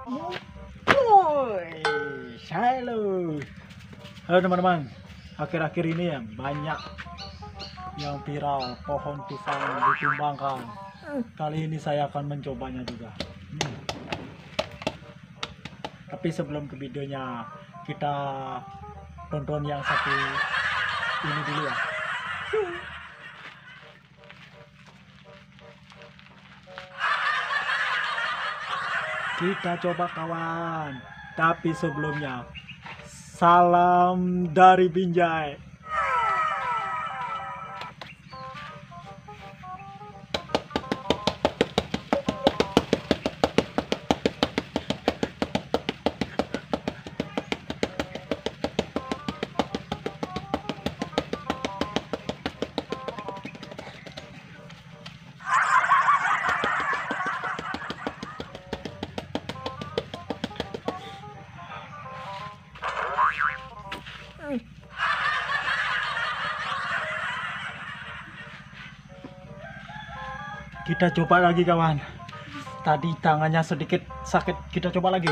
Woi, halo. Halo teman-teman. Akhir-akhir ini ya banyak yang viral pohon pisang ditumbangkan. Kali ini saya akan mencobanya juga. Tapi sebelum ke videonya, kita tonton yang satu ini dulu ya. Kita coba kawan. Tapi sebelumnya, salam dari Binjai. Kita coba lagi kawan. Tadi tangannya sedikit sakit, kita coba lagi.